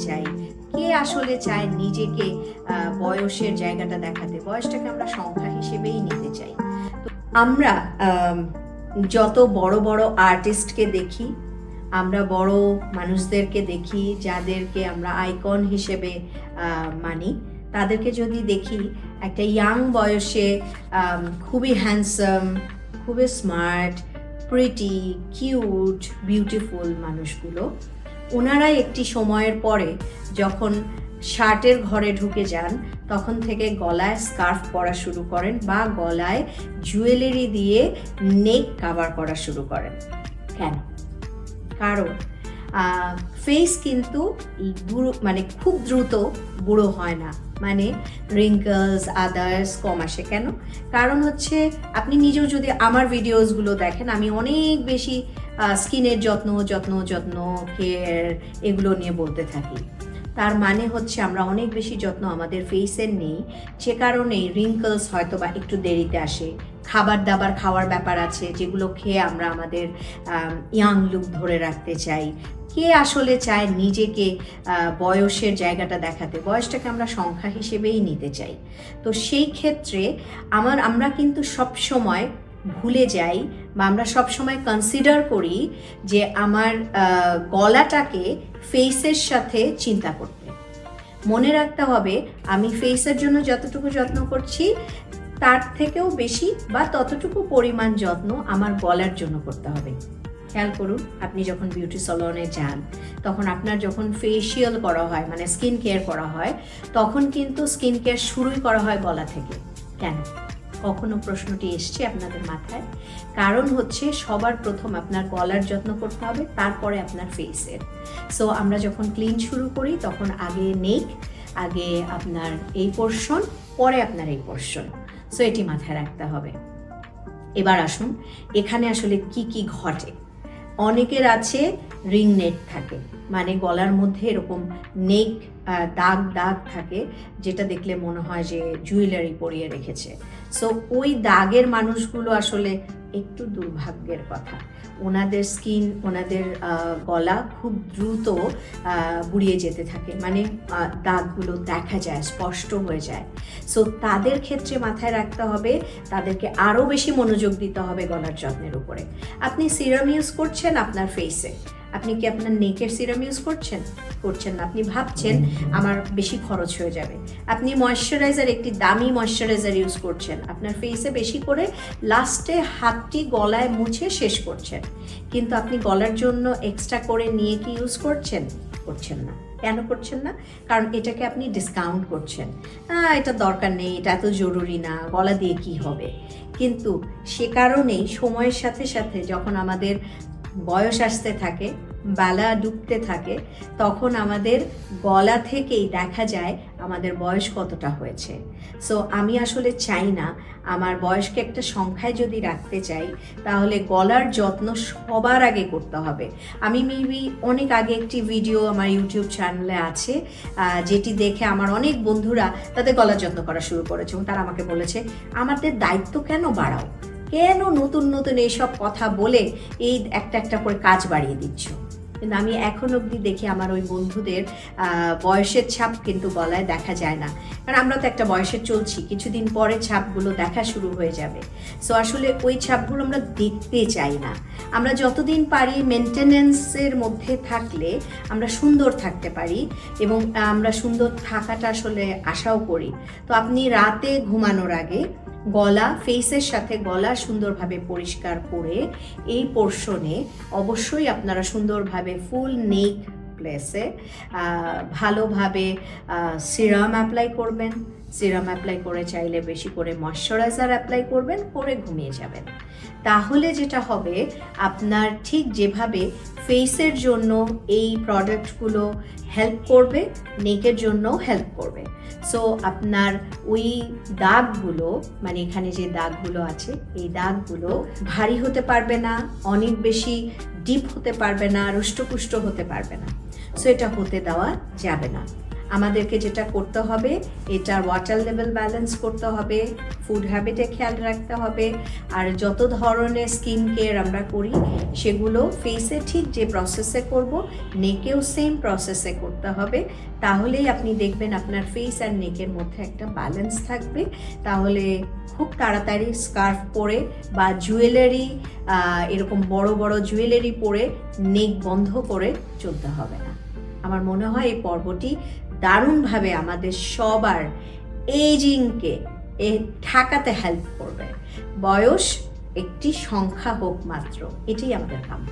চাই, কে আসলে চায় নিজেকে বয়সের জায়গাটা দেখাতে, বয়সটাকে আমরা সংখ্যা হিসেবেই নিতে চাই। তো আমরা যত বড় বড় আর্টিস্টকে দেখি, আমরা বড় মানুষদেরকে দেখি যাদেরকে আমরা আইকন হিসেবে মানি, তাদেরকে যদি দেখি একটা ইয়াং বয়সে খুবই হ্যান্ডসাম, খুবই স্মার্ট, প্রিটি, কিউট, বিউটিফুল মানুষগুলো, ওনারাই একটি সময়ের পরে যখন শার্টের ঘরে ঢুকে যান তখন থেকে গলায় স্কার্ফ পরা শুরু করেন বা গলায় জুয়েলারি দিয়ে নেক কাভার করা শুরু করেন। কেন? কারণ ফেস কিন্তু মানে খুব দ্রুত বুড়ো হয় না, মানে রিঙ্কলস আদার্স কম আসে। কেন? কারণ হচ্ছে আপনি নিজেও যদি আমার ভিডিওসগুলো দেখেন, আমি অনেক বেশি স্কিনের যত্ন কেয়ার এগুলো নিয়ে বলতে থাকি। তার মানে হচ্ছে আমরা অনেক বেশি যত্ন আমাদের ফেসের নেই, সে কারণেই রিঙ্কলস হয়তো বা একটু দেরিতে আসে। খাবার দাবার খাওয়ার ব্যাপার আছে, যেগুলো খেয়ে আমরা আমাদের ইয়াং লুক ধরে রাখতে চাই। কে আসলে চায় নিজেকে বয়সের জায়গাটা দেখাতে, বয়সটাকে আমরা সংখ্যা হিসেবেই নিতে চাই। তো সেই ক্ষেত্রে আমরা কিন্তু সব সময় ভুলে যাই বা আমরা সব সময় কনসিডার করি যে আমার গলাটাকে ফেসের সাথে চিন্তা করতে। মনে রাখতে হবে আমি ফেসের জন্য যতটুকু যত্ন করছি তার থেকেও বেশি বা ততটুকু পরিমাণ যত্ন আমার গলার জন্য করতে হবে। খেয়াল করুন, আপনি যখন বিউটি সালনে যান তখন আপনার যখন ফেসিয়াল করা হয়, মানে স্কিন কেয়ার করা হয়, তখন কিন্তু স্কিন কেয়ার শুরুই করা হয় গলা থেকে। কেন? কখনো প্রশ্নটি এসছে আপনাদের মাথায়? কারণ হচ্ছে সবার প্রথম আপনার গলার যত্ন করতে হবে, তারপরে আপনার ফেসের। সো আমরা যখন ক্লিন শুরু করি তখন আগে নেক, আগে আপনার এই পোর্শন, পরে আপনার এই পোর্শন। সো এটি মাথায় রাখতে হবে। এবার আসুন এখানে আসলে কি কি ঘটে। অনেকের আছে রিং নেক থাকে, মানে গলার মধ্যে এরকম নেক দাগ থাকে, যেটা দেখলে মনে হয় যে জুয়েলারি পরিয়ে রেখেছে। সো ওই দাগের মানুষগুলো আসলে একটু দুর্ভাগ্যের কথা, ওনাদের স্কিন, ওনাদের গলা খুব দ্রুত বুড়িয়ে যেতে থাকে, মানে দাগগুলো দেখা যায়, স্পষ্ট হয়ে যায়। সো তাদের ক্ষেত্রে মাথায় রাখতে হবে, তাদেরকে আরও বেশি মনোযোগ দিতে হবে গলার যত্নের উপরে। আপনি সিরাম ইউজ করছেন আপনার ফেসে, আপনি কি আপনার নেকের সিরাম ইউজ করছেন না? আপনি ভাবছেন আমার বেশি খরচ হয়ে যাবে। আপনি ময়শ্চারাইজার, একটি দামি ময়শ্চারাইজার ইউজ করছেন আপনার ফেসে বেশি করে, লাস্টে হাতটি গলায় মুছে শেষ করছেন, কিন্তু আপনি গলার জন্য এক্সট্রা করে নিয়ে কি ইউজ করছেন না। কেন করছেন না? কারণ এটাকে আপনি ডিসকাউন্ট করছেন, এটা দরকার নেই, এটা এত জরুরি না, গলা দিয়ে কি হবে। কিন্তু সে কারণেই সময়ের সাথে সাথে যখন আমাদের বয়স আসতে থাকে, বেলা ডুবতে থাকে, তখন আমাদের গলা থেকেই দেখা যায় আমাদের বয়স কতটা হয়েছে। সো আমি আসলে চাই না, আমার বয়সকে একটা সংখ্যায় যদি রাখতে চাই তাহলে গলার যত্ন সবার আগে করতে হবে। আমি মেবি অনেক আগে একটি ভিডিও আমার ইউটিউব চ্যানেলে আছে, যেটি দেখে আমার অনেক বন্ধুরা তাদের গলার যত্ন করা শুরু করেছে এবং তারা আমাকে বলেছে আমাদের দায়িত্ব কেন বাড়াও, কেন নতুন এইসব কথা বলে এই একটা করে কাজ বাড়িয়ে দিচ্ছ। কিন্তু আমি এখন অবধি দেখি আমার ওই বন্ধুদের বয়সের ছাপ কিন্তু গলায় দেখা যায় না, কারণ আমরা তো একটা বয়সে চলছি, কিছুদিন পরে ছাপগুলো দেখা শুরু হয়ে যাবে। সো আসলে ওই ছাপগুলো আমরা দেখতে চাই না। আমরা যতদিন পারি মেনটেনেন্সের মধ্যে থাকলে আমরা সুন্দর থাকতে পারি, এবং আমরা সুন্দর থাকাটা আসলে আশাও করি। তো আপনি রাতে ঘুমানোর আগে গলা, ফেসের সাথে গলা সুন্দরভাবে পরিষ্কার করে এই পোর্শনে অবশ্যই আপনারা সুন্দরভাবে ফুল নেক প্লেসে ভালোভাবে সিরাম অ্যাপ্লাই করবেন। সিরাম অ্যাপ্লাই করে চাইলে বেশি করে ময়শ্চারাইজার অ্যাপ্লাই করবেন, করে ঘুমিয়ে যাবেন। তাহলে যেটা হবে, আপনার ঠিক যেভাবে ফেসের জন্য এই প্রোডাক্টগুলো হেল্প করবে, নেকের জন্যও হেল্প করবে। সো আপনার ওই দাগগুলো, মানে এখানে যে দাগগুলো আছে, এই দাগগুলো ভারী হতে পারবে না, অনেক বেশি ডিপ হতে পারবে না, রুষ্টপুষ্ট হতে পারবে না। সো এটা হতে দেওয়া যাবে না। আমাদেরকে যেটা করতে হবে, এটার ওয়াটার লেভেল ব্যালেন্স করতে হবে, ফুড হ্যাবিটে খেয়াল রাখতে হবে, আর যত ধরনের স্কিন কেয়ার আমরা করি সেগুলো ফেসে ঠিক যে প্রসেসে করব, নেকেও সেম প্রসেসে করতে হবে। তাহলেই আপনি দেখবেন আপনার ফেস আর নেকের মধ্যে একটা ব্যালেন্স থাকবে। তাহলে খুব তাড়াতাড়ি স্কার্ফ পরে বা জুয়েলারি, এরকম বড় বড় জুয়েলারি পরে নেক বন্ধ করে চলতে হবে না। আমার মনে হয় এই পর্বটি দারুণভাবে আমাদের সবার এজিংকে ঠেকাতে হেল্প করবে। বয়স একটি সংখ্যা হোক মাত্র, এটাই আমাদের কাম্য।